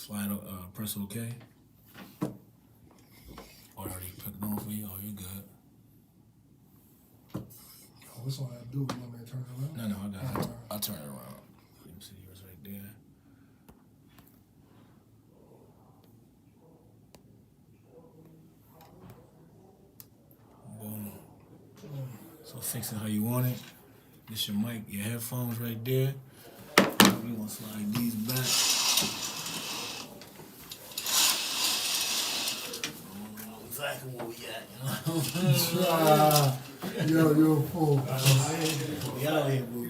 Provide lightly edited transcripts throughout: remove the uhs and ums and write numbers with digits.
Slide, press OK. Already picked on for you. Oh, you good. Oh, this one I do. You want me to turn it around? No, I got it. Right. I'll turn it around. Let me see yours right there. Boom. So fix it how you want it. This your mic, your headphones right there. We gonna slide these back. Exactly where we at, you know? You're a fool. We out here, boo.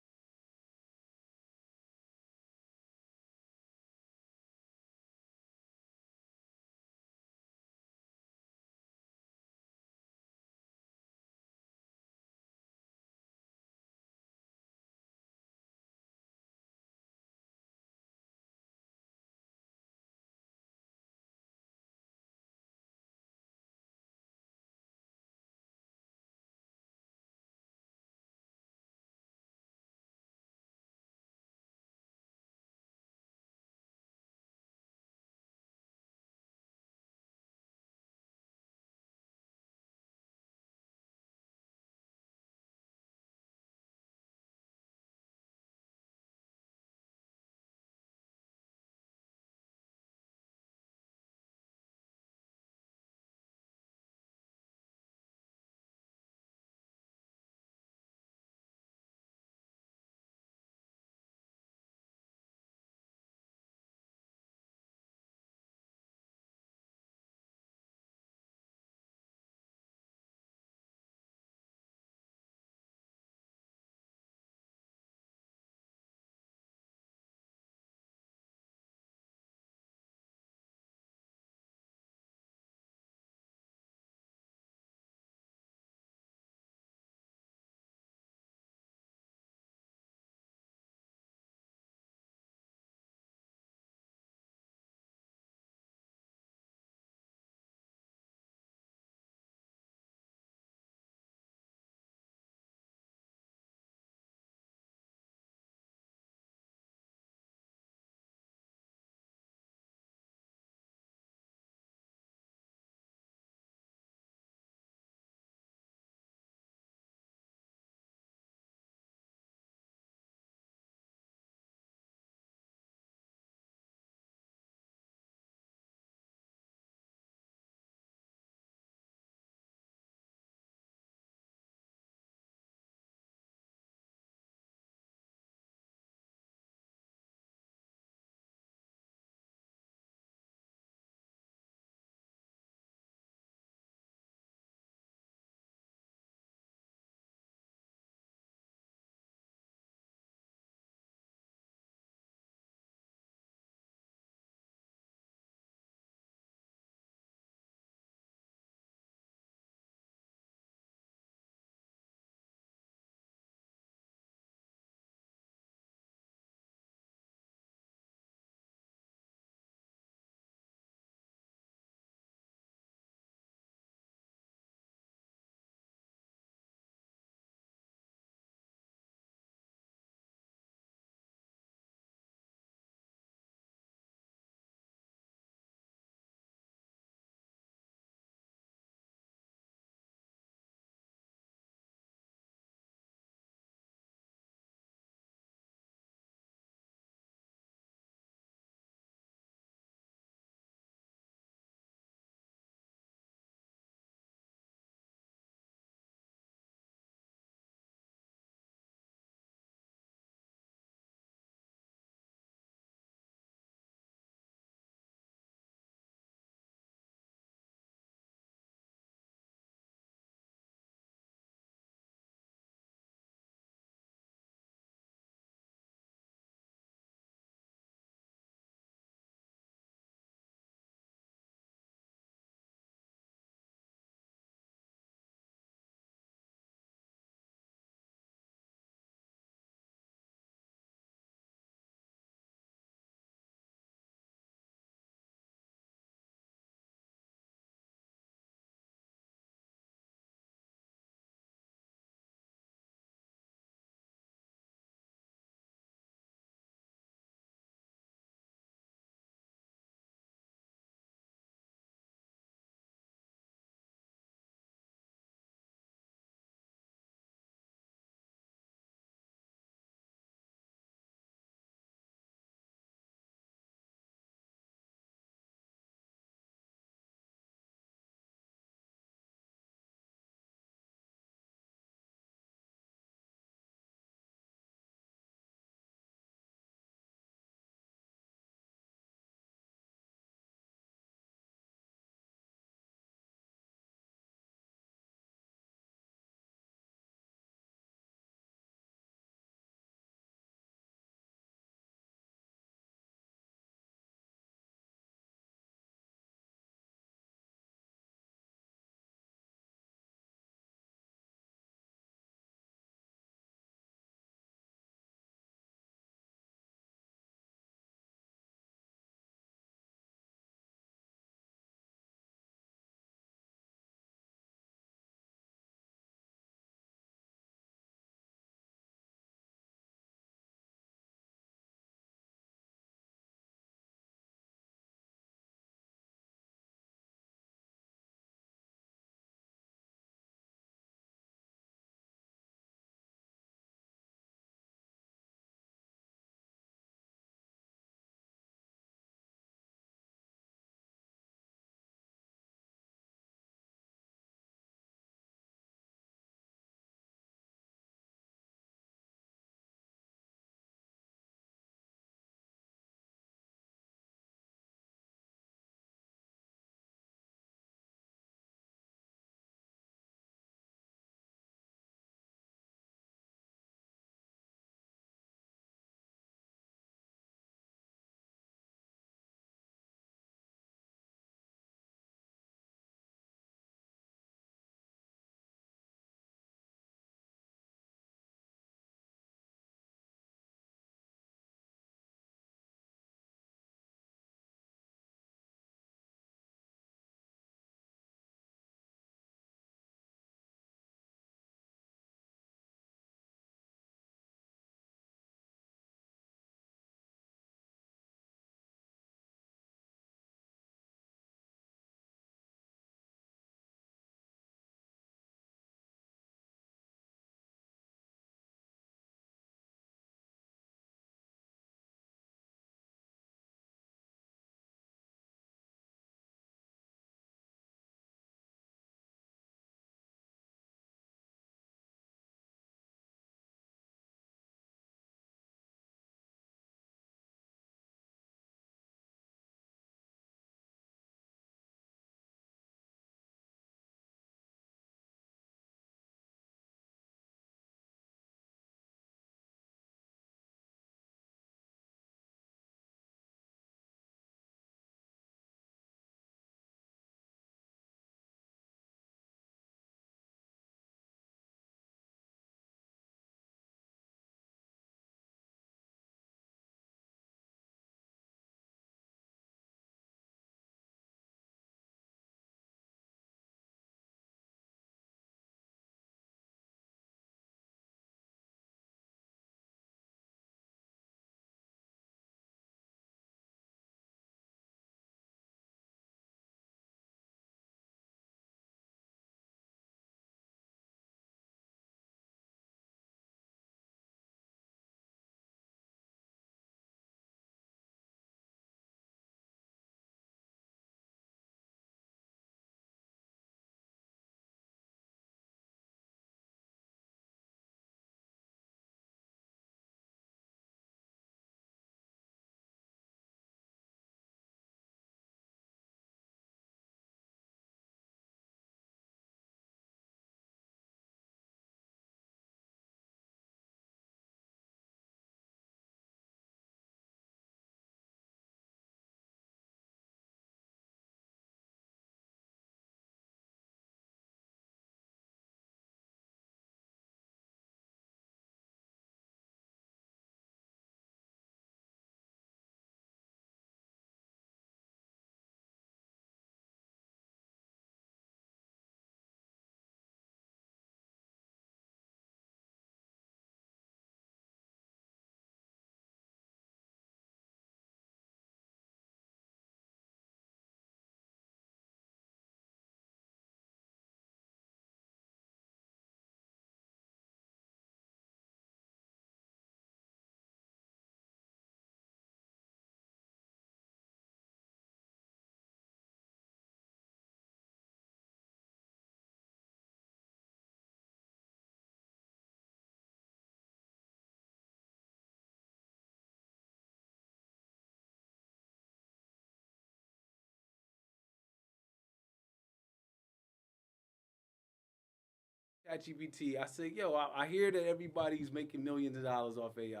ChatGPT. I said, yo, I hear that everybody's making millions of dollars off AI.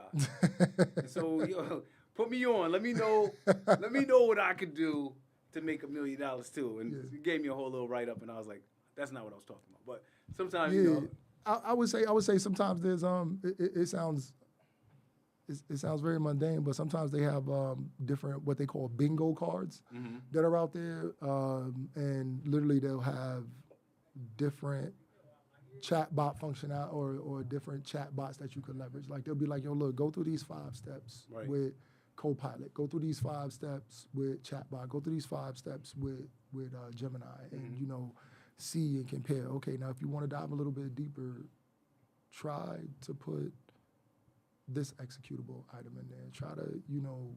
And so, yo, put me on. Let me know. Let me know what I could do to make $1 million too. And Yeah. he gave me a whole little write up, and I was like, that's not what I was talking about. But sometimes, Yeah, you know, I would say sometimes there's it sounds it sounds very mundane, but sometimes they have different what they call bingo cards that are out there, and literally they'll have different chat bot functionality or different chat bots that you could leverage. Like they'll be like, yo, look, go through these 5 steps Right. with Copilot. Go through these 5 steps with Chatbot. Go through these 5 steps with Gemini, and you know, see and compare. Okay, now if you want to dive a little bit deeper, try to put this executable item in there. Try to, you know,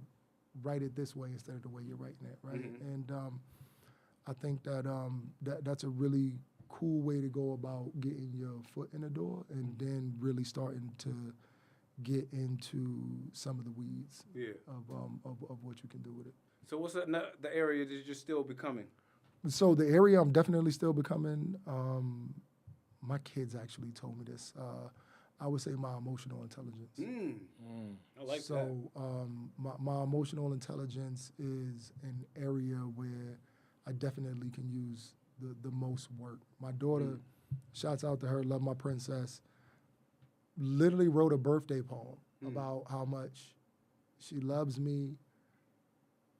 write it this way instead of the way you're writing it, right? And I think that that's a really cool way to go about getting your foot in the door and then really starting to get into some of the weeds yeah. of what you can do with it. So what's the area that you're still becoming? So the area I'm definitely still becoming, my kids actually told me this. I would say my emotional intelligence. I like that. So my emotional intelligence is an area where I definitely can use the most work. My daughter, shouts out to her, love my princess, literally wrote a birthday poem about how much she loves me,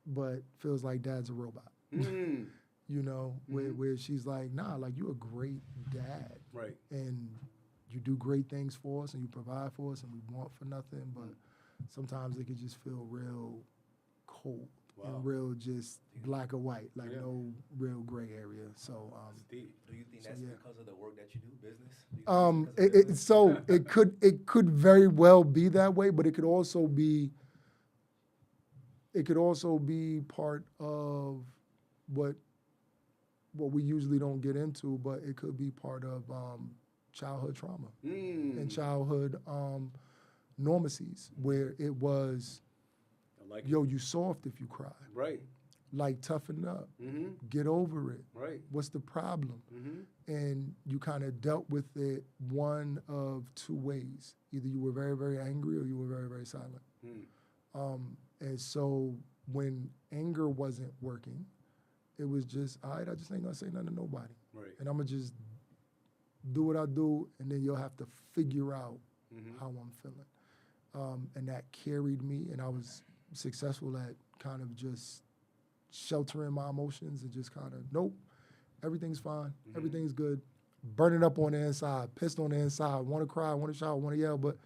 but feels like dad's a robot. You know, where she's like, nah, like you a great dad. Right. And you do great things for us and you provide for us and we want for nothing, but sometimes it can just feel real cold and real just black or white, like no real gray area. So Do you think that's because of the work that you do, business? it could very well be that way, but it could also be part of what we usually don't get into, but it could be part of childhood trauma and childhood normacies where it was, yo, you soft if you cry. Right. Like, toughen up. Get over it. Right. What's the problem? And you kind of dealt with it one of 2 ways. Either you were very, very angry or you were very, very silent. And so when anger wasn't working, it was just, all right, I just ain't gonna say nothing to nobody. Right. And I'm gonna just do what I do, and then you'll have to figure out how I'm feeling. And that carried me, and I was successful at kind of just sheltering my emotions and just kind of, nope, everything's fine, everything's good. Burning up on the inside, pissed on the inside, want to cry, want to shout, want to yell, but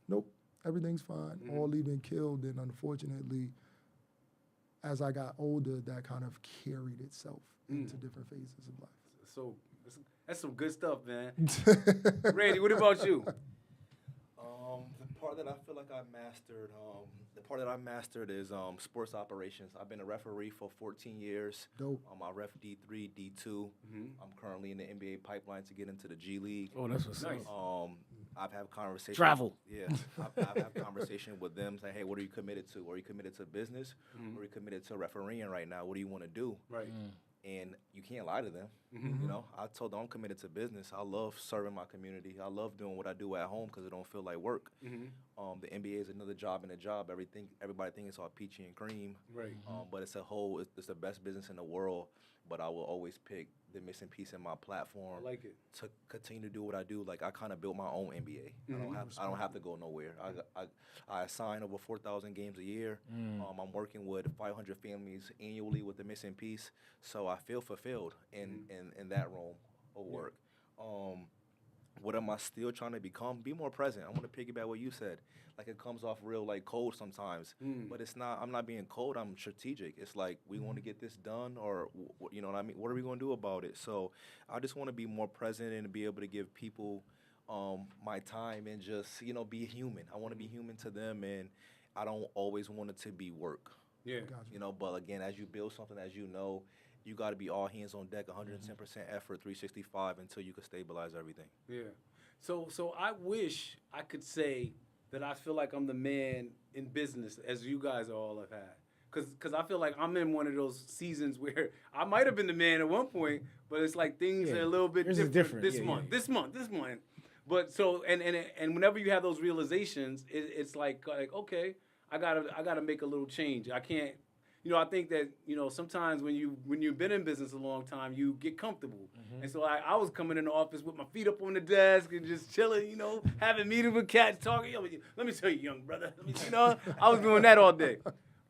nope, everything's fine. All leaving killed, and unfortunately, as I got older, that kind of carried itself into different phases of life. So that's some good stuff, man. Randy, what about you? The part that I feel like I mastered is sports operations. I've been a referee for 14 years. Dope. I ref D3, D2. I'm currently in the NBA pipeline to get into the G League. Oh, that's what's Nice. up. I've had conversations. Travel. Yeah, I've had conversation with them saying, hey, what are you committed to? Are you committed to business? Or are you committed to refereeing right now? What do you want to do? Right. And you can't lie to them. You know, I told them I'm committed to business. I love serving my community. I love doing what I do at home because it don't feel like work. The NBA is another job in a job. Everybody thinks it's all peachy and cream. Right. But it's it's the best business in the world. But I will always pick the missing piece in my platform I like it. to continue to do what I do. Like I kind of built my own NBA. I don't have to go nowhere. I sign over 4,000 games a year. I'm working with 500 families annually with the missing piece. So I feel fulfilled in that realm of work. What am I still trying to become? Be more present. I want to piggyback what you said. Like it comes off real like cold sometimes, but it's not. I'm not being cold. I'm strategic. It's like we want to get this done, or you know what I mean. What are we going to do about it? So I just want to be more present and be able to give people my time and just be human. I want to be human to them, and I don't always want it to be work. Yeah. Gotcha. But again, as you build something, as you know, you got to be all hands on deck, 110% effort, 365 until you can stabilize everything. Yeah. So I wish I could say that I feel like I'm the man in business, as you guys all have had. because I feel like I'm in one of those seasons where I might have been the man at one point, but it's like things are a little bit Yours is different, different. this month. But so and whenever you have those realizations, it's like okay, I gotta make a little change. I can't. I think that sometimes when you've been in business a long time, you get comfortable, and so I was coming in the office with my feet up on the desk and just chilling, having meetings with cats, talking. Let me tell you, young brother. I was doing that all day,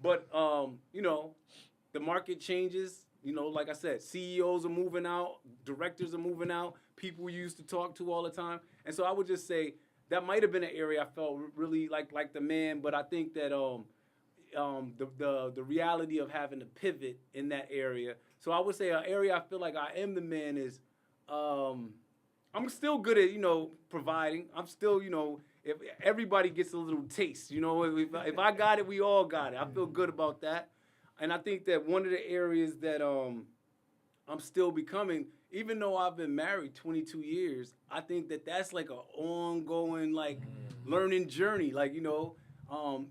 but the market changes. Like I said, CEOs are moving out, directors are moving out, people you used to talk to all the time, and so I would just say that might have been an area I felt really like the man, but I think that the reality of having to pivot in that area. So I would say an area I feel like I am the man is I'm still good at providing. I'm still if everybody gets a little taste, if I got it, we all got it. I feel good about that, and I think that one of the areas that I'm still becoming, even though I've been married 22 years, I think that that's like an ongoing learning journey.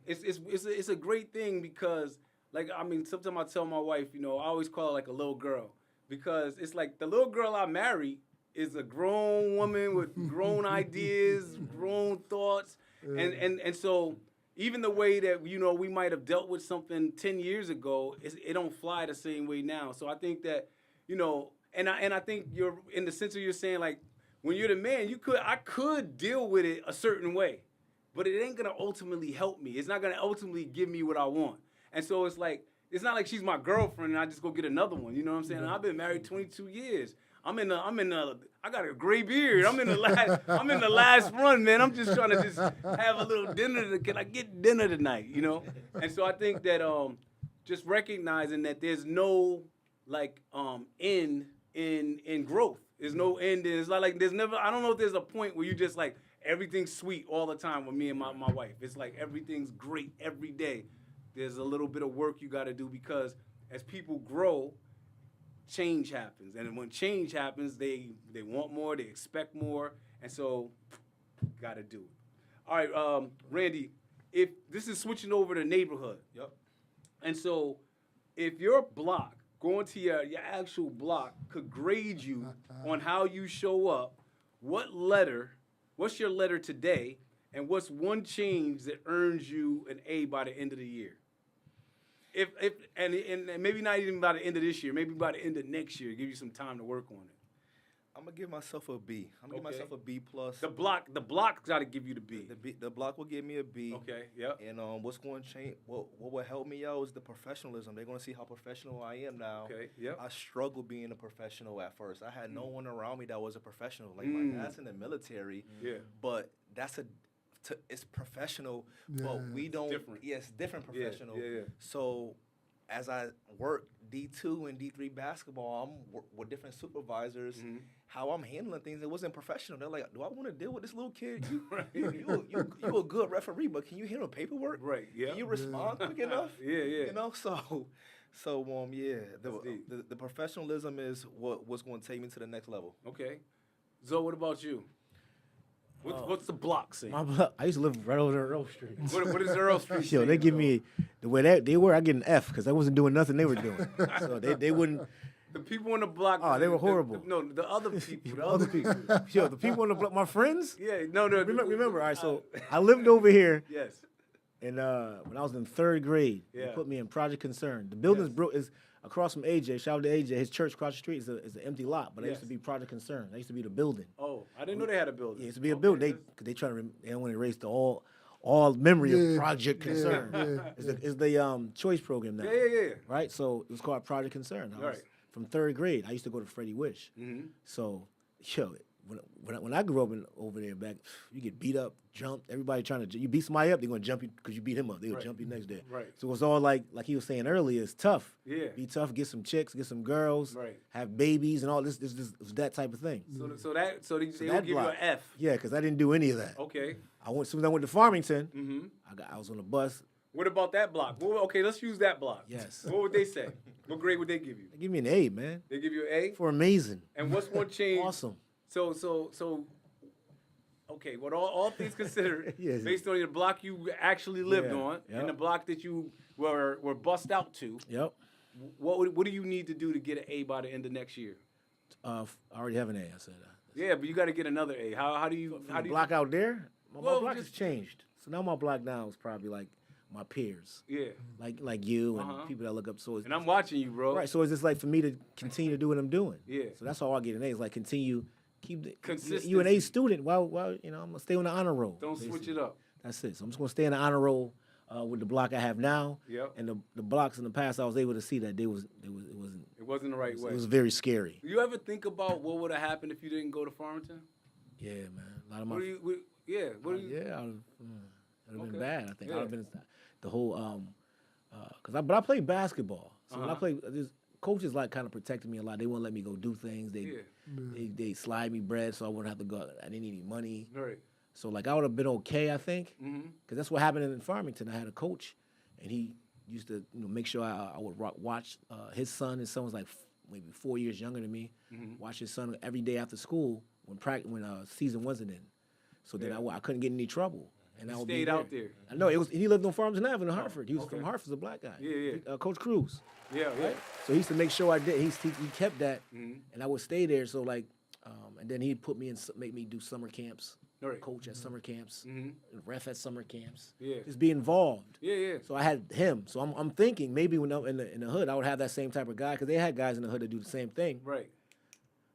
It's a great thing because sometimes I tell my wife, I always call her like a little girl because it's like the little girl I married is a grown woman with grown ideas, grown thoughts, and so even the way that we might have dealt with something 10 years ago, it don't fly the same way now. So I think that and I think you're in the sense of you're saying like when you're the man, I could deal with it a certain way. But it ain't gonna ultimately help me. It's not gonna ultimately give me what I want. And so it's not like she's my girlfriend and I just go get another one. You know what I'm saying? And I've been married 22 years. I got a gray beard. I'm in the last run, man. I'm just trying to just have a little dinner. Can I get dinner tonight? And so I think that just recognizing that there's no end in growth. There's no end. It's like there's never. I don't know if there's a point where you just everything's sweet all the time with me and my wife. It's like everything's great every day. There's a little bit of work you got to do because as people grow, change happens. And when change happens, they want more, they expect more, and so got to do it. All right, Randy, if this is switching over to neighborhood. Yep. And so if your block, going to your actual block, could grade you on how you show up, what's your letter today, and what's one change that earns you an A by the end of the year? And maybe not even by the end of this year, maybe by the end of next year, give you some time to work on it. I'm gonna give myself a B. I'm gonna give myself a B plus. The block's got to give you the B. The block will give me a B. Okay. Yep. And what's going to change? What will help me out is the professionalism. They're going to see how professional I am now. Okay. Yep. I struggled being a professional at first. I had no one around me that was a professional. Like my dad's in the military. Yeah. But it's professional. But we don't. Different. Yeah, it's different professional. Yeah. So as I work D2 and D3 basketball, I'm with different supervisors. How I'm handling things, it wasn't professional. They're like, "Do I want to deal with this little kid? You a good referee, but can you handle paperwork? Right. Yeah. Can you respond quick enough? Yeah. The professionalism is what's going to take me to the next level. Okay. Zoe, what about you? What's the block say? My block, I used to live right over there, Earl Street. What is Earl Street? Yo, they give me the way they were. I get an F because I wasn't doing nothing they were doing. So they wouldn't. The people on the block. Oh, they were horrible. The other people. The other people. Yo, the people on the block, my friends. Yeah, no. Remember, all right. So I lived over here. Yes. And when I was in 3rd grade, they put me in Project Concern. The building's is across from AJ. Shout out to AJ. His church across the street is an empty lot, but it used to be Project Concern. That used to be the building. Oh, I didn't know they had a building. Yeah, it used to be a building. They don't want to erase all memory of Project Concern. It's the choice program now. Yeah. Right? So it was called Project Concern. I was from 3rd grade. I used to go to Freddie Wish. So, yo, when I grew up over there back, you get beat up, jumped. Everybody you beat somebody up, they're gonna jump you because you beat him up. They'll jump you next day. Right. So it's all like he was saying earlier, it's tough. Yeah. Be tough, get some chicks, get some girls, have babies and all this. This that type of thing. So they will give you an F. Yeah, because I didn't do any of that. Okay. As soon as I went to Farmington, I was on the bus. What about that block? Okay, let's use that block. Yes. What would they say? What grade would they give you? They give me an A, man. They give you an A? For amazing. And what's one change? Awesome. So, okay, what all things considered, based on the block you actually lived on and the block that you we're bust out to. Yep. What do you need to do to get an A by the end of next year? I already have an A. I said that. Yeah, but you got to get another A. How do you Block out there? My Well, block just- has changed. So now my block now is probably like my peers, Yeah, like you and people that look up. So it's, and I'm watching you, bro. right. So it's just like for me to continue to do what I'm doing. Yeah. So that's how I get an A. It's like continue, keep the Consistency. You an A student. While I'm gonna stay on the honor roll. Don't switch it up. That's it. So I'm just gonna stay in the honor roll with the block I have now. Yep. And the blocks in the past, I was able to see that it wasn't. It wasn't the right way. It was very scary. You ever think about what would have happened if you didn't go to Farmington? Yeah, man. A lot of my. What do you? Yeah. What do you? Yeah, it would have been Okay. bad. I think Yeah. I'd have been the whole but I played basketball. So when I Uh-huh. played, coaches like kind of protected me a lot. They wouldn't let me go do things. They slide me bread so I wouldn't have to go. I didn't need any money. Right. So like I would have been okay, I think, because Mm-hmm. that's what happened in Farmington. I had a coach, and he used to make sure I would watch his son. His son was like maybe 4 years younger than me. Mm-hmm. Watch his son every day after school when season wasn't in. So then I couldn't get in any trouble. And I would be Stayed out there. I know he lived on Farmington Avenue in Hartford. He was okay. from Hartford, a black guy. Yeah. Coach Cruz. Yeah. Yeah. Right? So he used to make sure I did. He kept that, Mm-hmm. and I would stay there. So like, and then he'd put me in, make me do summer camps, Right. coach at summer camps, ref at summer camps. Yeah. Just be involved. Yeah. Yeah. So I had him. So I'm thinking maybe when I'm in the hood, I would have that same type of guy because they had guys in the hood that do the same thing, Right.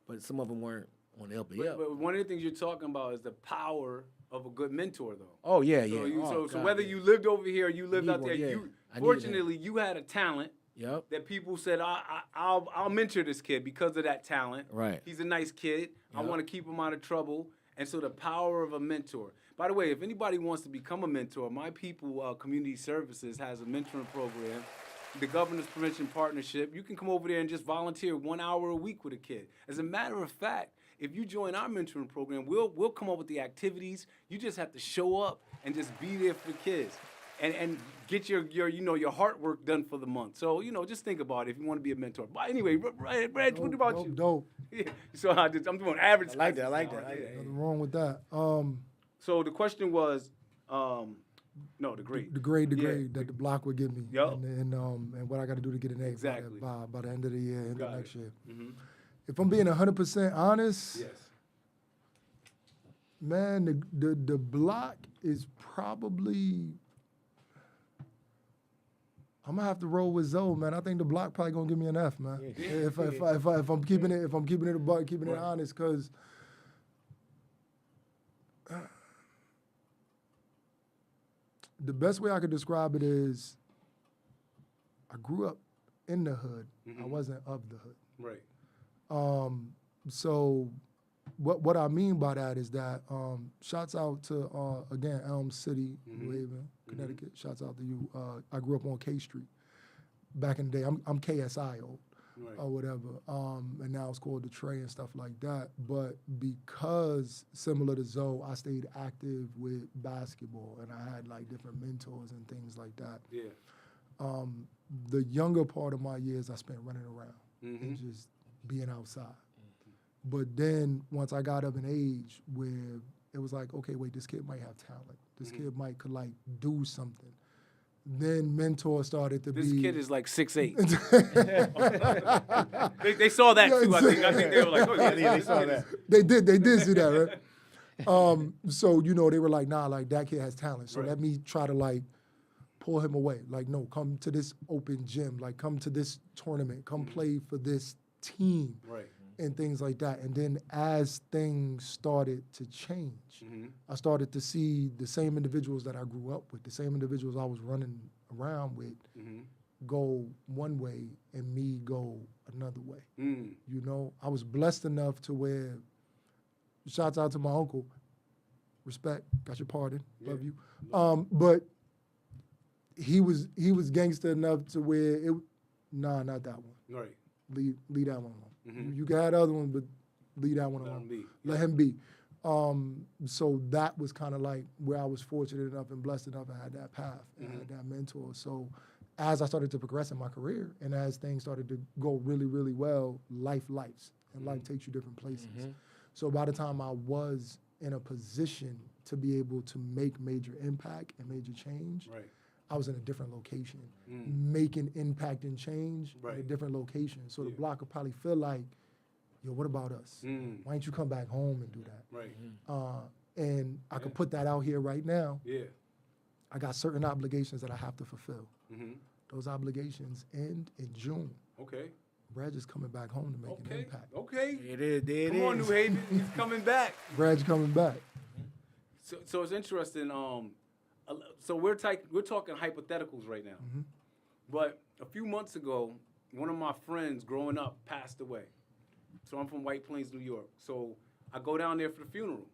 but some of them weren't on the help me But, up. but one of the things you're talking about is the power of a good mentor, though. Oh yeah, So, yeah. Oh, so God, whether yeah. you lived over here or you lived Need out there, one, yeah. you I needed fortunately you had a talent Yep. that people said I'll mentor this kid because of that talent. Right. He's a nice kid. I Yep. want to keep him out of trouble. And so the power of a mentor. By the way, if anybody wants to become a mentor, My People Community Services has a mentoring program. The Governor's Prevention Partnership. You can come over there and just volunteer 1 hour a week with a kid. As a matter of fact, if you join our mentoring program, we'll come up with the activities. You just have to show up and just be there for the kids, and get your heart work done for the month. So just think about it if you want to be a mentor. But anyway, Brad, what about you? Dope. Yeah, so I'm doing average. I like that. Yeah. Nothing wrong with that. So the question was, no, the grade. The grade Yeah. that the block would give me, Yup. and what I got to do to get an A Exactly. by the end of the year, end Got of it. next year. Mhm. If I'm being 100% honest, Yes. man, the block is probably. I'm gonna have to roll with Zoe, man. I think the block probably gonna give me an F, man. If I'm keeping it a buck, keeping it Right. honest, because the best way I could describe it is I grew up in the hood. I wasn't of the hood. Right. So what I mean by that is that shouts out to again Elm City, New Haven, Connecticut. Shouts out to you. I grew up on K Street. Back in the day, I'm KSI old Right. or whatever, and now it's called the Trey and stuff like that. But because similar to Zoe, I stayed active with basketball, and I had like different mentors and things like that. Yeah. The younger part of my years I spent running around Mm-hmm. and just being outside. But then once I got of an age where it was like, okay, wait, this kid might have talent. This kid could like do something. Then mentors started to This be. kid is like 6'8". they saw that too. I think they were like, oh yeah, they saw that. They did see that, right? So they were like, nah, like that kid has talent. So Right. let me try to like pull him away. Like, no, come to this open gym. Like, come to this tournament. Come play for this team. Right. And things like that. And then as things started to change, I started to see the same individuals that I grew up with, the same individuals I was running around with, go one way and me go another way. I was blessed enough to where, shouts out to my uncle, respect, got your pardon, love you. But he was gangster enough to where not that one. Right. Leave that one alone. You can have the other one, but leave that one Let alone. him be. Let him be. So that was kind of like where I was fortunate enough and blessed enough and had that path and had that mentor. So as I started to progress in my career and as things started to go really, really well, life and life takes you different places. So by the time I was in a position to be able to make major impact and major change, Right. I was in a different location, making impact and change in a different location. So the block would probably feel like, yo, what about us? Why don't you come back home and do that? Right. And I could put that out here right now. Yeah. I got certain obligations that I have to fulfill. Those obligations end in June. Okay. Brad's just coming back home to make an impact. Okay. It is. There it Come on, is. New Haven. He's coming back. Brad's coming back. So it's interesting. So we're talking hypotheticals right now. But a few months ago, one of my friends growing up passed away. So I'm from White Plains, New York. So I go down there for the funeral.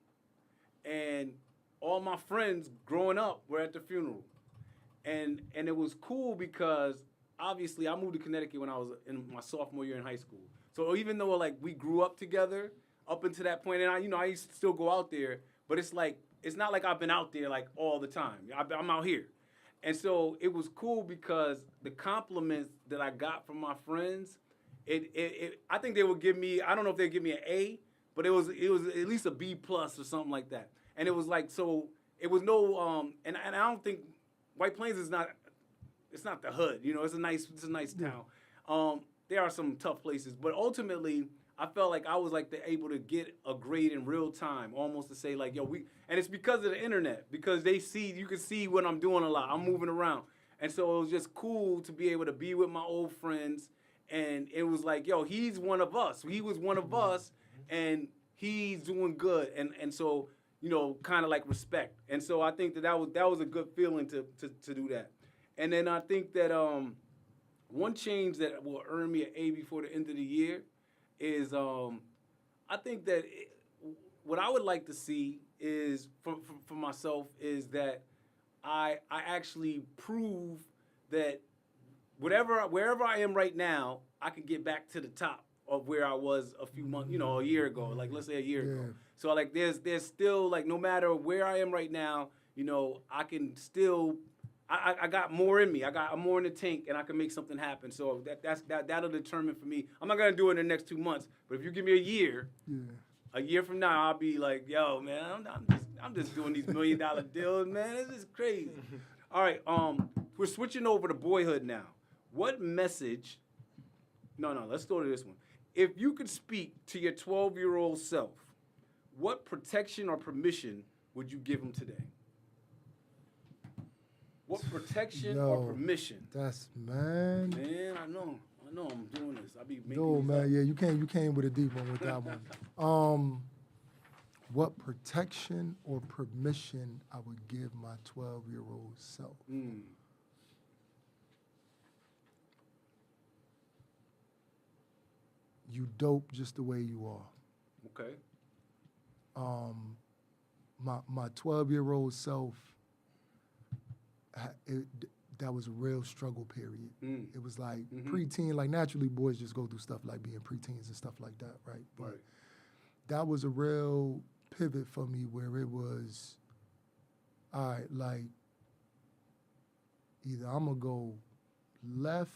And all my friends growing up were at the funeral. And it was cool because obviously I moved to Connecticut when I was in my sophomore year in high school. So even though like we grew up together up until that point, and I used to still go out there, but it's not like I've been out there like all the time. I'm out here. And so it was cool because the compliments that I got from my friends, I think they would give me, I don't know if they'd give me an A, but it was at least a B plus or something like that. And it was like, so it was no, and I don't think White Plains is not, it's not the hood, it's a nice town. There are some tough places, but ultimately I felt like I was like able to get a grade in real time, almost to say like, yo, and it's because of the internet, because you can see what I'm doing a lot. I'm moving around. And so it was just cool to be able to be with my old friends. And it was like, yo, he's one of us. He was one of us, and he's doing good. And so, kind of like respect. And so I think that was a good feeling to do that. And then I think that one change that will earn me an A before the end of the year is I think that what I would like to see is for myself is that I actually prove that wherever I am right now, I can get back to the top of where I was a few months, a year ago, like let's say a year ago. So like there's still like no matter where I am right now, I can still I got more in me. I'm more in the tank, and I can make something happen. So that'll determine for me. I'm not gonna do it in the next 2 months, but if you give me a year from now, I'll be like, yo, man, I'm just doing these $1 million deals, man. This is crazy. All right, we're switching over to boyhood now. What message? No, let's go to this one. If you could speak to your 12-year-old self, what protection or permission would you give him today? What protection or permission? That's man. Man, I know I'm doing this. I be making No, man, yeah, you came with a deep one with that one. What protection or permission I would give my 12-year-old self? You dope just the way you are. Okay. My 12-year-old self, that was a real struggle period. It was like preteen, like naturally boys just go through stuff like being preteens and stuff like that, right? But that was a real pivot for me where it was, all right, like either I'm gonna go left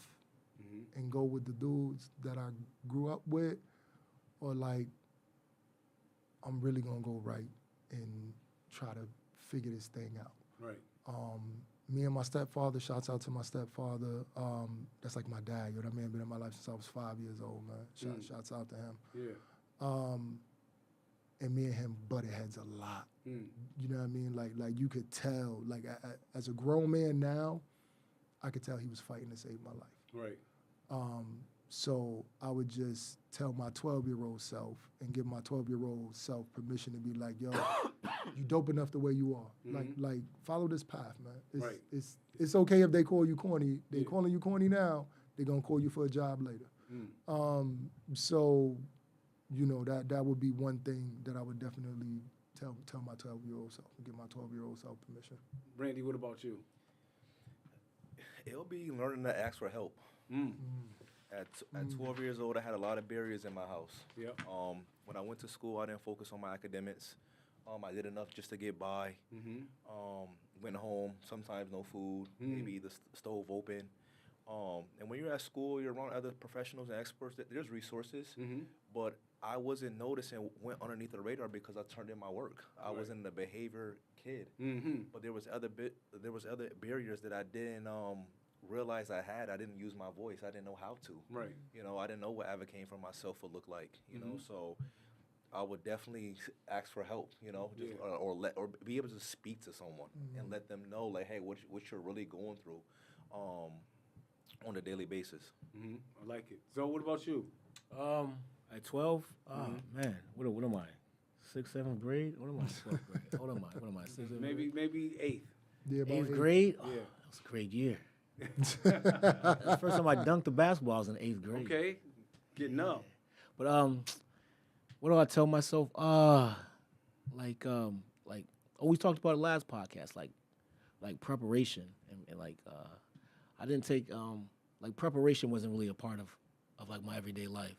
and go with the dudes that I grew up with, or like I'm really gonna go right and try to figure this thing out. Right. Me and my stepfather, shouts out to my stepfather. That's like my dad. That man been in my life since I was 5 years old, man. Shouts out to him. Yeah. And me and him butted heads a lot. You know what I mean? Like you could tell. Like as a grown man now, I could tell he was fighting to save my life. Right. So I would just tell my 12-year-old self and give my 12-year-old self permission to be like, yo, you dope enough the way you are. Like follow this path, man. It's okay if they call you corny. They calling you corny now, they're gonna call you for a job later. So, that would be one thing that I would definitely tell my 12-year-old self, give my 12-year-old self permission. Brandy, what about you? It'll be learning to ask for help. At 12 years old, I had a lot of barriers in my house. Yep. When I went to school, I didn't focus on my academics. I did enough just to get by. Went home, sometimes no food, maybe the stove open. And when you're at school, you're around other professionals and experts. There's resources, but I wasn't noticing, went underneath the radar because I turned in my work. I wasn't a behavior kid, but there was other barriers that I didn't realize I had. I didn't use my voice. I didn't know how to. Right. You know, I didn't know what advocating for myself would look like. You know, so I would definitely ask for help. You know, just, or be able to speak to someone and let them know, like, hey, what you're really going through, on a daily basis. I like it. So, what about you? At 12, man, what am I? 6th, 7th grade? What am I? 12th grade? What am I? 6th, 7th grade? Maybe 8th. Yeah, about 8th grade? Oh, Yeah. that was a great year. That's the first time I dunked the basketball, I was in 8th grade. Okay, getting up. But what do I tell myself? Like always talked about it last podcast, like preparation and like I didn't take like preparation wasn't really a part of like my everyday life.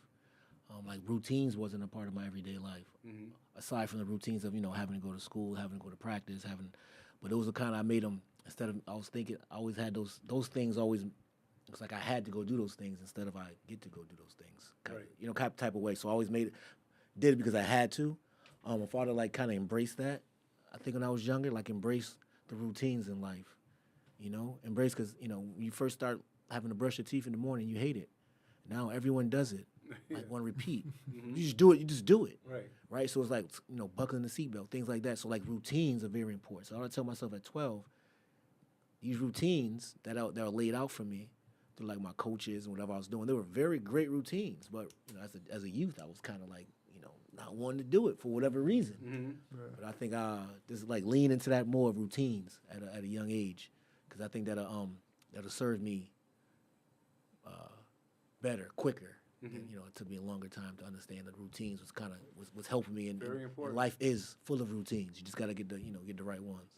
Like routines wasn't a part of my everyday life. Aside from the routines of, you know, having to go to school, having to go to practice, but those are kind of, I made them instead of, I was thinking, I always had those things always, it's like I had to go do those things instead of I get to go do those things. Kinda, you know, type of way. So I always did it because I had to. My father like kind of embraced that. I think when I was younger, like embrace the routines in life, you know, embrace, because, you know, when you first start having to brush your teeth in the morning, you hate it. Now everyone does it. Like one repeat. You just do it. You just do it. Right. So it's like, you know, buckling the seatbelt, things like that. So like routines are very important. So I tell myself at 12, these routines that are laid out for me through like my coaches and whatever I was doing, they were very great routines. But, you know, as a youth, I was kind of like, you know, not wanting to do it for whatever reason. But I think this is like lean into that more of routines at a young age, because I think that'll serve me better, quicker. And, you know, it took me a longer time to understand that routines was helping me. And life is full of routines. You just got to get the right ones.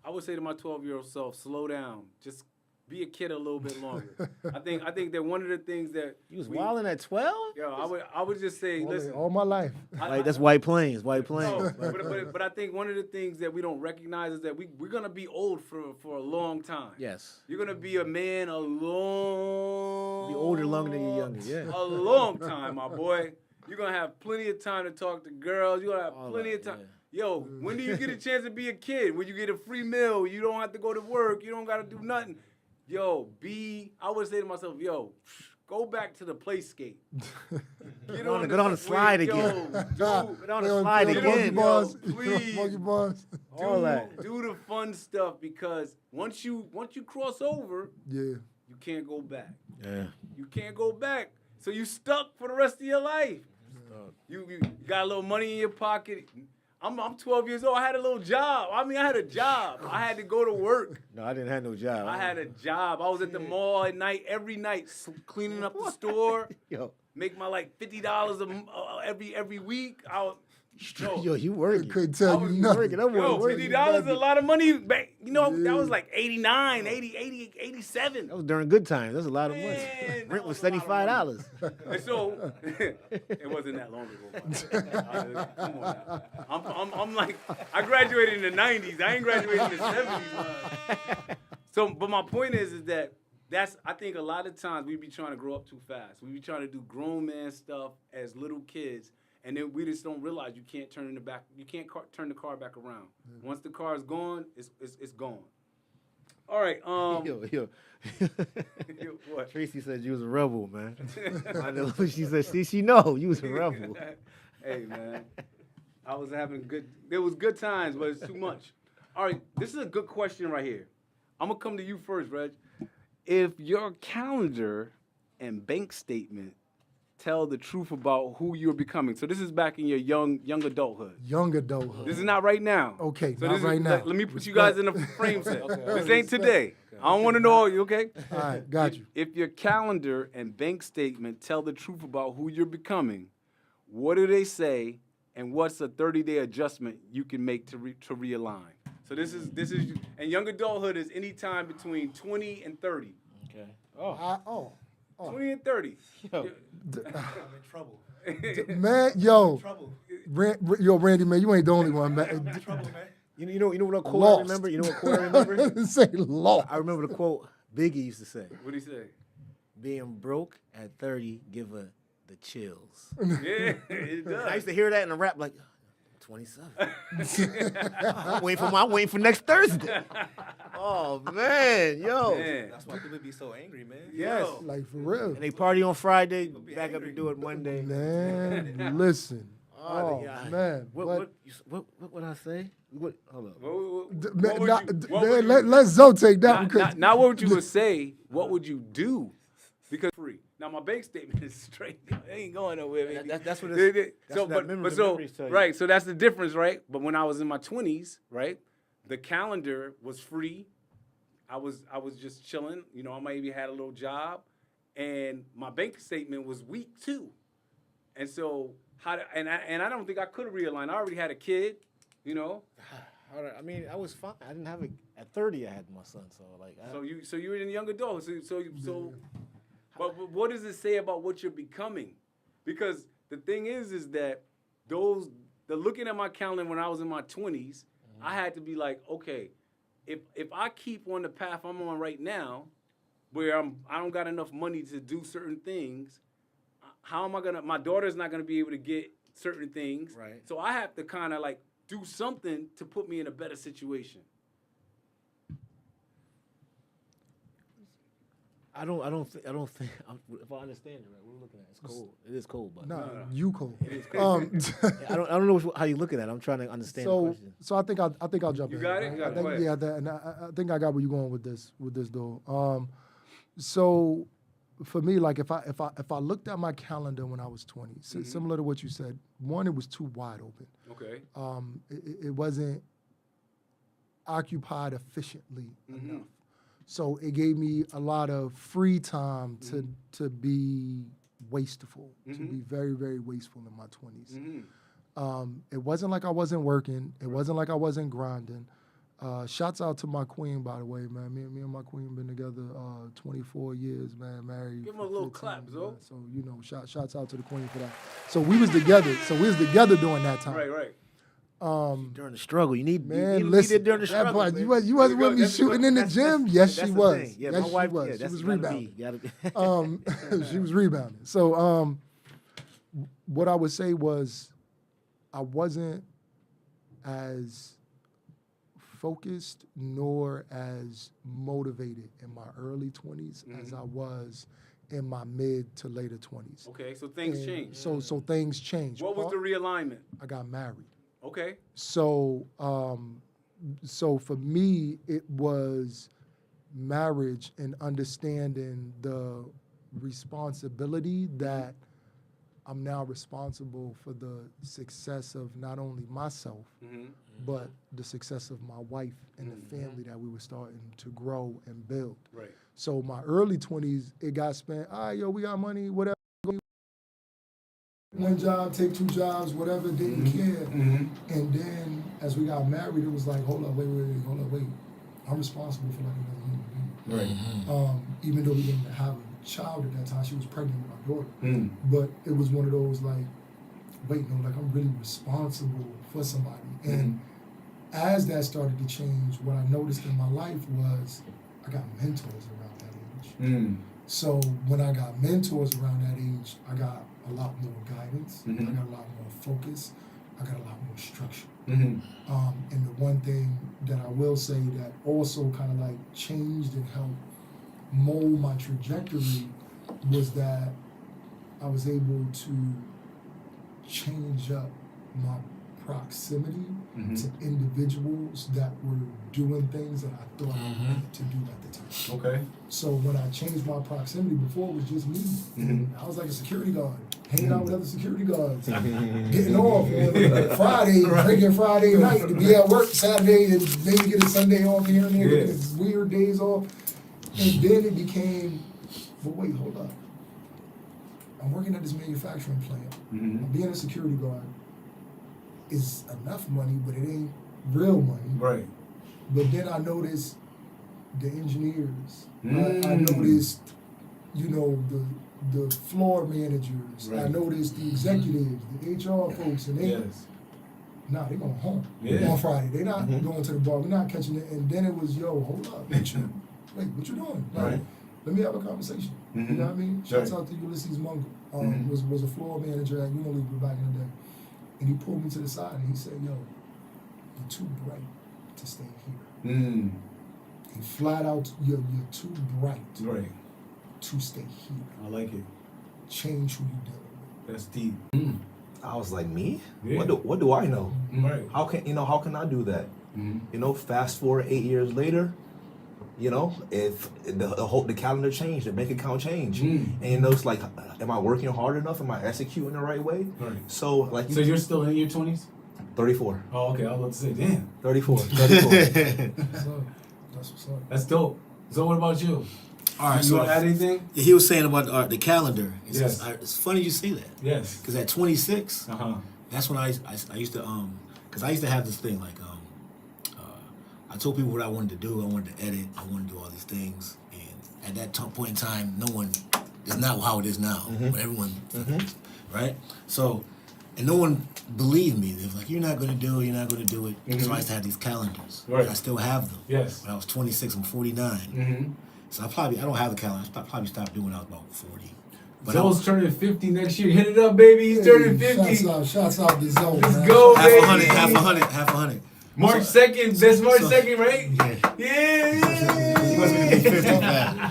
I would say to my 12-year-old self, slow down. Just be a kid a little bit longer. I think that one of the things that You was wilding at 12? Yo, I would just say, listen. all my life. That's White Plains. No, but I think one of the things that we don't recognize is that we're gonna be old for a long time. Yes. You're gonna be a man a long. Be older longer than you're younger. Yeah. A long time, my boy. You're gonna have plenty of time to talk to girls. You're gonna have plenty of time. Yeah. Yo, when do you get a chance to be a kid? When you get a free meal, you don't have to go to work. You don't gotta do nothing. Yo, I would say to myself, yo, go back to the play skate. Get on the slide again. Get on the slide again. Please. Monkey bars. All that. Do the fun stuff, because once you cross over, Yeah. you can't go back. Yeah. You can't go back. So you stuck for the rest of your life. You got a little money in your pocket. I'm 12 years old. I had a little job. I had a job. I had to go to work. No, I didn't have no job. I had a job. I was at the mall at night, every night, cleaning up the store. Yo. Make my like $50 every week. Yo, you working. Couldn't tell you nothing. Working. Yo, $50 is a lot of money. Back, you know, that was like 89, 80, 87. That was during good times. That was a lot of money. Man, Rent was that was a lot of $75. And so, it wasn't that long ago. Come on now. I'm like, I graduated in the 90s. I ain't graduated in the 70s. So, but my point is that I think a lot of times we be trying to grow up too fast. We be trying to do grown man stuff as little kids, and then we just don't realize you can't turn turn the car back around. Once the car is gone, it's gone. All right. Yo. What? Tracy said you was a rebel, man. I know. She said, she know you was a rebel. Hey, man. I was having there was good times, but it's too much. All right, this is a good question right here. I'm going to come to you first, Reg. If your calendar and bank statement tell the truth about who you're becoming. So this is back in your young adulthood. Young adulthood. This is not right now. Okay, so not right now. Let me put you guys in a frame set. This ain't today. I don't want to know all you, okay? All right, got you. If your calendar and bank statement tell the truth about who you're becoming, what do they say, and what's a 30-day adjustment you can make to realign? So this is, and young adulthood is any time between 20 and 30. Okay. 20 and 30. Yo. I'm in trouble. Man, yo. Trouble. Randy, man, you ain't the only one, man. Trouble, man. You know what quote Lost. I remember? You know what quote I remember? Say lost. I remember the quote, Biggie used to say, What'd he say? being broke at 30 give her the chills. Yeah, it does. I used to hear that in a rap like, 27. I'm waiting for next Thursday. Oh man, yo. Man. That's why people be so angry, man. Yes. Like, for real. And they party on Friday, be back up angry. and do it Monday. Man, listen. Oh, Oh, yeah. man. What would I say? Hold up. What would you- Let's Zoe take that one. Not what would you would say, what would you do? Because free. Now my bank statement is straight. It ain't going nowhere, baby. That's what it's. That's So, what that memory, but the so memories tell you. right, so that's the difference, right? But when I was in my 20s, right, the calendar was free. I was just chilling. You know, I maybe had a little job, and my bank statement was weak too. And so I don't think I could have realigned. I already had a kid, you know. I mean, I was fine. I didn't have at 30. I had my son, so like. So you were in young adult. But what does it say about what you're becoming? Because the thing is that the looking at my calendar when I was in my 20s, I had to be like, okay, if I keep on the path I'm on right now, where I don't got enough money to do certain things, how am I gonna? My daughter's not gonna be able to get certain things, Right. So I have to kind of like do something to put me in a better situation. I don't think. If I understand it right, we're looking at it's cold. It is cold, but No, you cold. I don't know how you looking at it. I'm trying to understand the So, question. so I think I'll jump You in. got it? You got it. Go ahead. Yeah, and I think I got where you're going with this though. So for me, like if I looked at my calendar when I was 20, similar to what you said, one, it was too wide open. Okay. It wasn't occupied efficiently enough. So it gave me a lot of free time to be wasteful, to be very, very wasteful in my 20s. It wasn't like I wasn't working. It wasn't like I wasn't grinding. Shouts out to my queen, by the way, man. Me and my queen been together 24 years, man, married. Give him a little clap, Zo. Man. So, you know, shouts out to the queen for that. So we was together. During that time. Right. During the struggle, you need Man, you listen, during the that struggle. part, man. you wasn't with me That's shooting in the That's- gym? that's- Yes, that's she the was. thing. Yeah, Yes, my wife. she was. Yeah, She that's was gotta rebounding. be. She was rebounding. So what I would say was I wasn't as focused nor as motivated in my early 20s as I was in my mid to later 20s. Okay, so things And changed. So things changed. What was the realignment? I got married. Okay. So so for me, it was marriage and understanding the responsibility that I'm now responsible for the success of not only myself, but the success of my wife and the family that we were starting to grow and build. Right. So my early 20s, it got spent, all right, yo, we got money, whatever. One job, take two jobs, whatever, didn't care. And then as we got married, it was like, hold up, wait. I'm responsible for like another human being. Right. Even though we didn't have a child at that time, she was pregnant with my daughter. But it was one of those like, wait, no, like I'm really responsible for somebody. And as that started to change, what I noticed in my life was I got mentors around that age. So when I got mentors around that age, I got a lot more guidance. I got a lot more focus. I got a lot more structure. And the one thing that I will say that also kind of like changed and helped mold my trajectory was that I was able to change up my proximity to individuals that were doing things that I thought I wanted to do at the time. Okay. So when I changed my proximity, before it was just me. I was like a security guard, hanging out with other security guards, getting off on Friday, drinking Friday night, to be at work Saturday and maybe get a Sunday off here and there, getting weird days off. And then it became, well, wait, hold up. I'm working at this manufacturing plant. Being a security guard is enough money, but it ain't real money. Right. But then I noticed the engineers. I noticed, you know, the floor managers. I noticed the executives, the HR folks, and they they going home on Friday. They not going to the bar. We're not catching it. And then it was, yo, hold up. Wait, what you doing? Like, Right. let me have a conversation. You know what I mean? Shouts out to Ulysses Mungo. Was a floor manager at Unilever back in the day. And he pulled me to the side and he said, yo, you're too bright to stay here. He flat out, you're too bright to stay here. I like it. Change who you dealing with. That's deep. I was like, me? Yeah. What do I know? Right. How can I do that? You know, fast forward 8 years later, you know, if the calendar changed, the bank account changed, and you know, it's like, am I working hard enough? Am I executing the right way? Right. So like, So you're still in your 20s? 34. Oh, okay. I was about to say, damn. 34. So, that's what's up. That's dope. So what about you? All right, You so want to add anything? he was saying about the calendar. Yes. It's funny you say that. Yes. Because at 26, Uh-huh. that's when I used to because I used to have this thing like I told people what I wanted to do. I wanted to edit. I wanted to do all these things. And at that point in time, no one is not how it is now. But everyone, right? So, and no one believed me. They was like, "You're not going to do it. You're not going to do it." So I used to have these calendars. Right. And I still have them. Yes. When I was 26, I'm 49. So I don't have the calendar. I probably stopped doing it when I was about 40. But Zoe's turning 50 next year. Hit it up, baby. He's turning 50. Shouts out to Zone. Let's man. go, half baby. a hundred. March 2nd. That's March 2nd, right? Yeah. He wants me to be 50 now.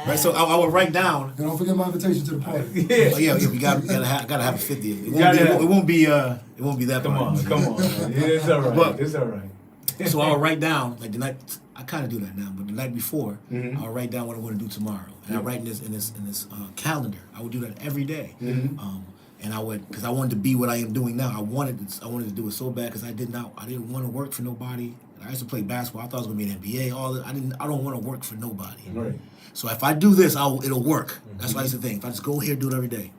Right, so I would write down. And don't forget my invitation to the party. Yeah. Oh, yeah, we gotta have a 50. It Gotta won't be that. Come on. Man. Yeah, it's all right. But- It's all right. So I would write down like the night. I kind of do that now, but the night before, I'll write down what I want to do tomorrow, and I write in this calendar. I would do that every day, and I would, because I wanted to be what I am doing now. I wanted to do it so bad because I didn't want to work for nobody. I used to play basketball. I thought I was gonna be an NBA. I don't want to work for nobody. Right. So if I do this, it'll work. That's what I used to think. If I just go here, do it every day.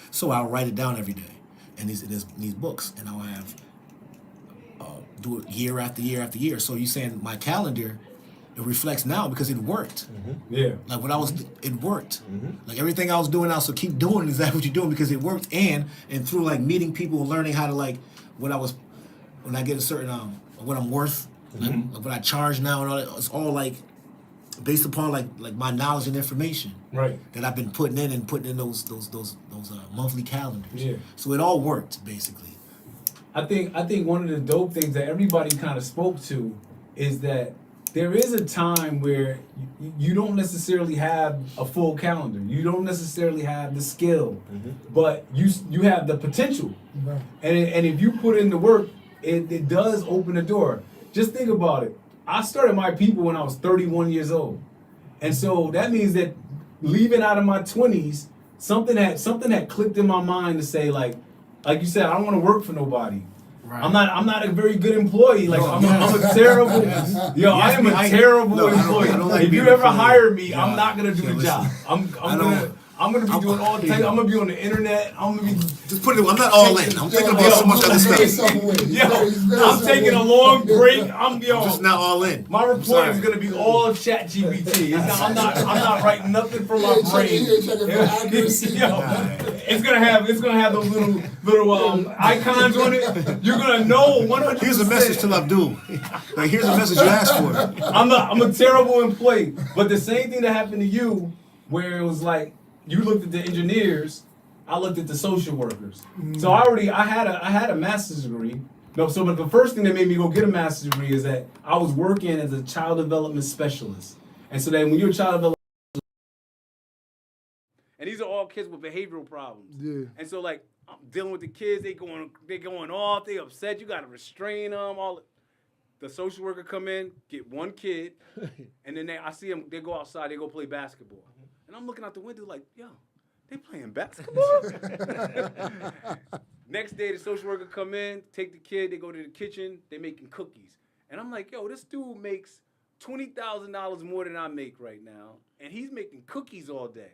So I'll write it down every day, in these books, and I'll have do it year after year after year. So you're saying my calendar, it reflects now because it worked. Yeah. Like what it worked. Like everything I was doing now, so keep doing exactly what you're doing because it worked. And through like meeting people and learning how to like when I get a certain what I'm worth, like what I charge now and all that, it's all like based upon like my knowledge and information Right. that I've been putting in those monthly calendars. Yeah. So it all worked basically. I think one of the dope things that everybody kind of spoke to is that there is a time where you don't necessarily have a full calendar. You don't necessarily have the skill, but you have the potential. Right. And if you put in the work, it does open the door. Just think about it. I started my people when I was 31 years old. And so that means that leaving out of my 20s, something had clicked in my mind to say like you said, I don't want to work for nobody. Right. I'm not a very good employee. Like I'm a terrible. Yo, I am a terrible employee. I don't like if you being ever an employee. hire me, Yeah. I'm not gonna do the Listen, job. I'm gonna be doing all the time. I'm gonna be on the internet. I'm gonna be. Just put it. I'm not all in. I'm thinking about so much other stuff. I'm taking a long break. I'm Just not all in. My report is gonna be all of ChatGPT. I'm not writing nothing from my brain. It's gonna have those little icons on it. You're gonna know 100%. Here's a message to Abdul. Like here's a message you asked for. I'm a terrible employee. But the same thing that happened to you, where it was like you looked at the engineers, I looked at the social workers. So I had a master's degree. No, so but the first thing that made me go get a master's degree is that I was working as a child development specialist. And so then when you're a child development, and these are all kids with behavioral problems. Yeah. And so like I'm dealing with the kids, they going off, they upset, you gotta restrain them, the social worker come in, get one kid, and then I see them, they go outside, they go play basketball. And I'm looking out the window like, yo, they playing basketball? Next day, the social worker come in, take the kid, they go to the kitchen, they making cookies. And I'm like, yo, this dude makes $20,000 more than I make right now, and he's making cookies all day.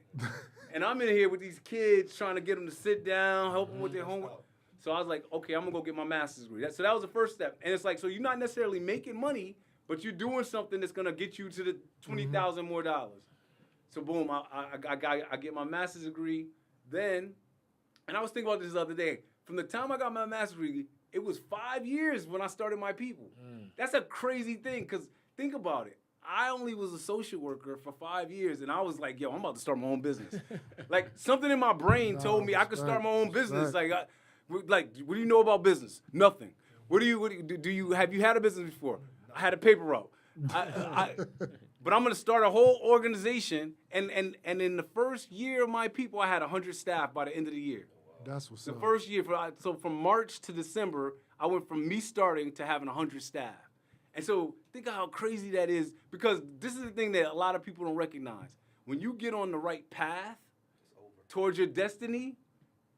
And I'm in here with these kids trying to get them to sit down, help them with their homework. So I was like, okay, I'm gonna go get my master's degree. So that was the first step. And it's like, so you're not necessarily making money, but you're doing something that's gonna get you to the $20,000 more dollars. So boom, I get my master's degree. Then, and I was thinking about this the other day. From the time I got my master's degree, it was 5 years when I started my people. That's a crazy thing, because think about it. I only was a social worker for 5 years, and I was like, yo, I'm about to start my own business. Like, something in my brain told me I could start my own business. Like, what do you know about business? Nothing. What do you have you had a business before? I had a paper route. But I'm gonna start a whole organization, and in the first year of my people, I had 100 staff by the end of the year. That's what's The up. first year, so from March to December, I went from me starting to having 100 staff. And so think of how crazy that is, because this is the thing that a lot of people don't recognize. When you get on the right path towards your destiny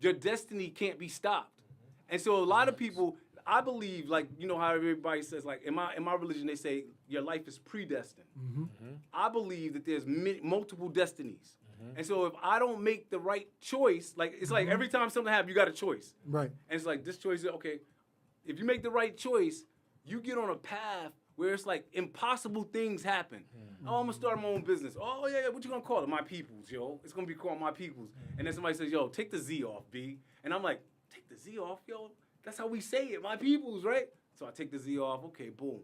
can't be stopped. And so a lot of people, I believe, like, you know how everybody says, like, in my religion, they say your life is predestined. I believe that there's multiple destinies. And so if I don't make the right choice, like, it's like every time something happens, you got a choice. Right. And it's like, this choice is, okay, if you make the right choice, you get on a path where it's like impossible things happen. Oh, I'm gonna start my own business. Oh, yeah, what you gonna call it? My Peoples, yo. It's gonna be called My Peoples. And then somebody says, yo, take the Z off, B. And I'm like, take the Z off, yo? That's how we say it, My Peoples, right? So I take the Z off, okay, boom.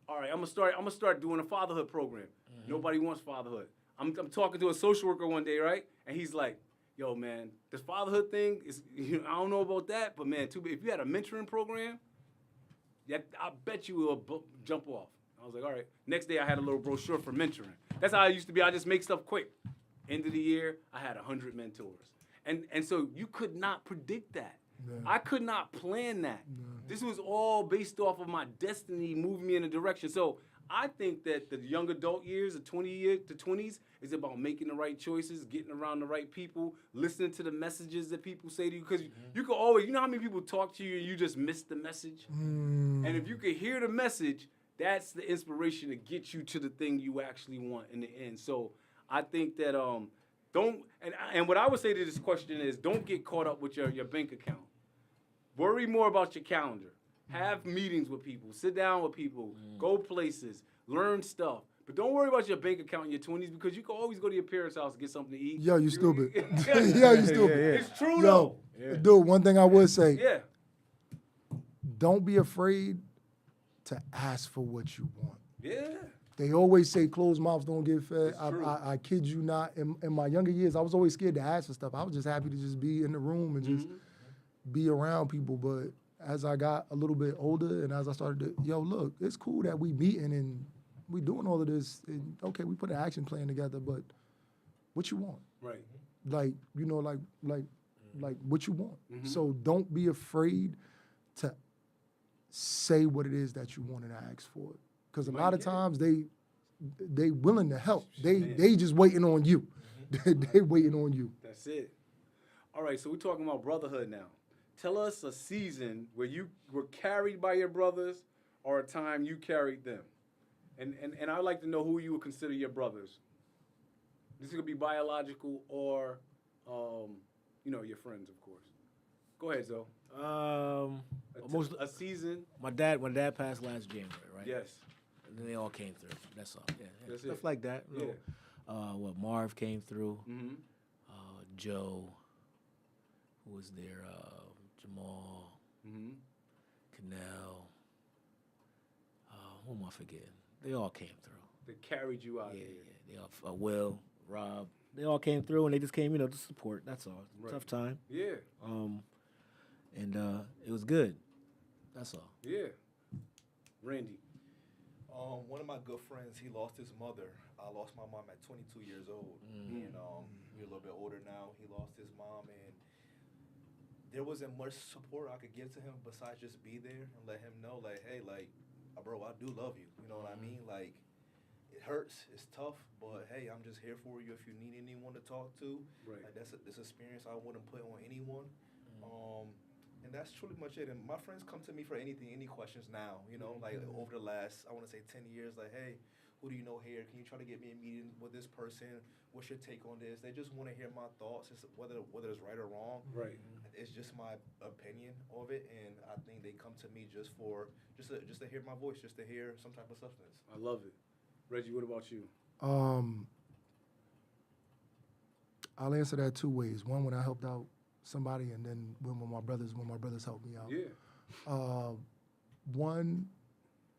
All right, I'm gonna start doing a fatherhood program. Nobody wants fatherhood. I'm talking to a social worker one day, right? And he's like, yo, man, this fatherhood thing is, I don't know about that, but man, if you had a mentoring program, I bet you will jump off. I was like, all right. Next day, I had a little brochure for mentoring. That's how I used to be. I just make stuff quick. End of the year, I had 100 mentors. And so you could not predict that. No. I could not plan that. No. This was all based off of my destiny moving me in a direction. So I think that the young adult years, the 20s, is about making the right choices, getting around the right people, listening to the messages that people say to you. Because you can always, you know how many people talk to you and you just miss the message? And if you can hear the message, that's the inspiration to get you to the thing you actually want in the end. So I think that and what I would say to this question is, don't get caught up with your bank account. Worry more about your calendar. Have meetings with people. Sit down with people. Go places. Learn stuff. But don't worry about your bank account in your 20s, because you can always go to your parents' house and get something to eat. Yo, you stupid. Yo, you stupid. It's true, though. Dude, one thing I would say. Yeah. Don't be afraid to ask for what you want. Yeah. They always say closed mouths don't get fed. I kid you not. In my younger years, I was always scared to ask for stuff. I was just happy to just be in the room and just be around people. But as I got a little bit older and as I started to, look, it's cool that we meeting and we doing all of this. And okay, we put an action plan together, but what you want? Right. Like, like what you want. So don't be afraid to say what it is that you want and ask for it. Because a lot of times they willing to help. They just waiting on you. They waiting on you. That's it. All right, so we're talking about brotherhood now. Tell us a season where you were carried by your brothers or a time you carried them. And I'd like to know who you would consider your brothers. This is going to be biological or, your friends, of course. Go ahead, Zoe. A season. My dad passed last January, right? Yes. And then they all came through. That's all. Yeah. That's stuff it. like that. Yeah. Marv came through. Joe, who was there? Jamal. Canal. Who am I forgetting? They all came through. They carried you out. Yeah. They all. Will, Rob. They all came through, and they just came, to support. That's all. Right. Tough time. Yeah. And it was good. That's all. Yeah. Randy. One of my good friends, he lost his mother. I lost my mom at 22 years old. And we're a little bit older now. He lost his mom, and there wasn't much support I could give to him besides just be there and let him know, like, hey, like, bro, I do love you. You know what I mean? Like, it hurts. It's tough. But, hey, I'm just here for you if you need anyone to talk to. Right. Like, this experience I wouldn't put on anyone. And that's truly much it. And my friends come to me for anything, any questions now, like over the last, I want to say 10 years, like, hey, who do you know here? Can you try to get me a meeting with this person? What's your take on this? They just want to hear my thoughts, whether it's right or wrong. Right. It's just my opinion of it, and I think they come to me just to hear my voice, just to hear some type of substance. I love it. Reggie, what about you? I'll answer that two ways. One, when I helped out somebody, and then when my brothers helped me out. Yeah. One,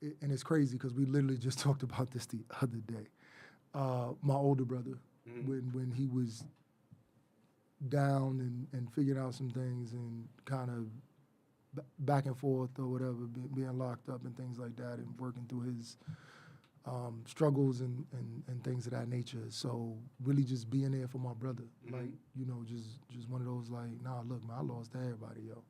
and it's crazy because we literally just talked about this the other day. My older brother, when he was down and figuring out some things and kind of back and forth or whatever, being locked up and things like that, and working through his struggles and things of that nature. So really just being there for my brother, like, you know, just one of those like, nah, look, man, I lost to everybody, yo.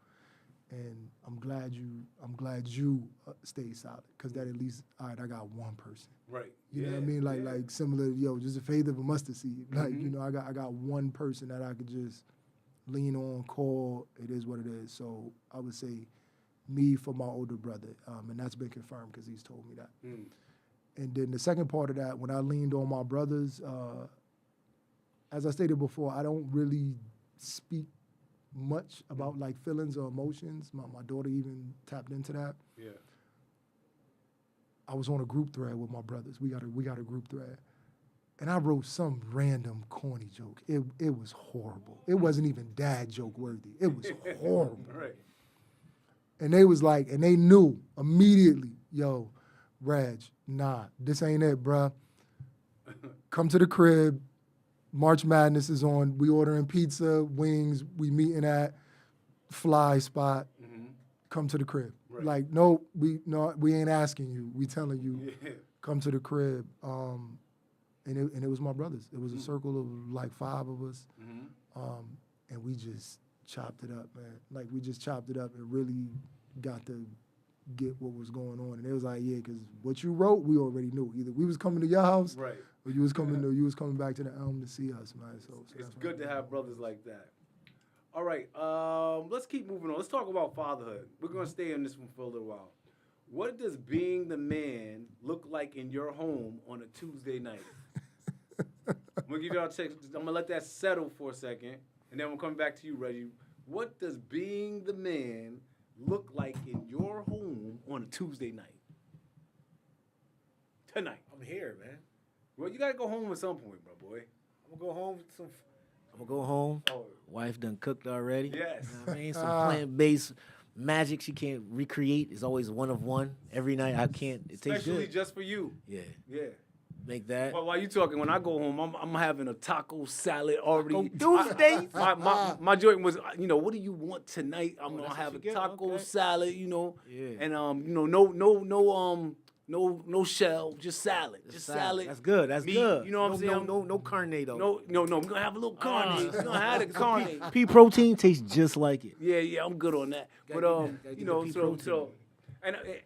And I'm glad you stayed solid, because that at least, all right, I got one person. Right. You know what I mean? Like similar, yo, just a faith of a mustard seed. Like, you know, I got one person that I could just lean on, call. It is what it is. So I would say me for my older brother, and that's been confirmed because he's told me that. And then the second part of that, when I leaned on my brothers, as I stated before, I don't really speak much about like feelings or emotions. My daughter even tapped into that. Yeah. I was on a group thread with my brothers. We got a group thread, and I wrote some random corny joke. It was horrible. It wasn't even dad joke worthy. It was horrible. Right. And they was like, and they knew immediately, yo, Reg, nah, this ain't it, bruh. Come to the crib. March Madness is on. We ordering pizza, wings. We meeting at Fly Spot. Come to the crib. Right. Like, no, we ain't asking you. We telling you, come to the crib. And it was my brothers. It was a circle of like 5 of us, and we just chopped it up, man. Like, we just chopped it up and really got to get what was going on. And it was like, yeah, because what you wrote, we already knew. Either we was coming to your house, Right. or you was coming back to the Elm to see us, man. So It's that's good to have brothers like that. All right, let's keep moving on. Let's talk about fatherhood. We're going to stay on this one for a little while. What does being the man look like in your home on a Tuesday night? I'm going to give y'all a text. I'm going to let that settle for a second, and then we'll come back to you, Reggie. What does being the man look like in your home on a Tuesday night? Tonight. I'm here, man. Well, you got to go home at some point, bro, boy. I'm gonna go home. Oh. Wife done cooked already. Yes. You know what I mean, some plant-based magic she can't recreate. It's always one of one every night. I can't. It tastes Especially good. just for you. Yeah. Yeah. Make that. Well, while you talking, when I go home, I'm having a taco salad already. Tuesdays. My joint was, you know, what do you want tonight? I'm gonna that's have a what you get? taco Okay. salad, you know, Yeah. and you know, no shell, just salad, just salad. That's good. That's meat, good. You know what I'm saying? No carne though. No, we're gonna have a little carne. We're gonna have the carne. Pea protein tastes just like it. Yeah, I'm good on that. Gotta But get that you know, pea so protein.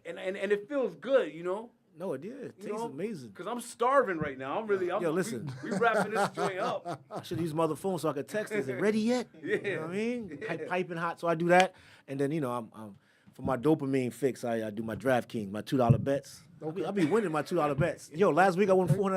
and it feels good, you know. No, it did. It You tastes know, amazing. Cause I'm starving right now. Yo, listen. We wrapping this joint up. I should use my other phone so I could text. Is it ready yet? Yeah. You know what I mean? Yeah. Piping hot. So I do that, and then I'm for my dopamine fix. I do my DraftKings, my $2 bets. I'll be winning my $2 bets. Yo, last week I won $400.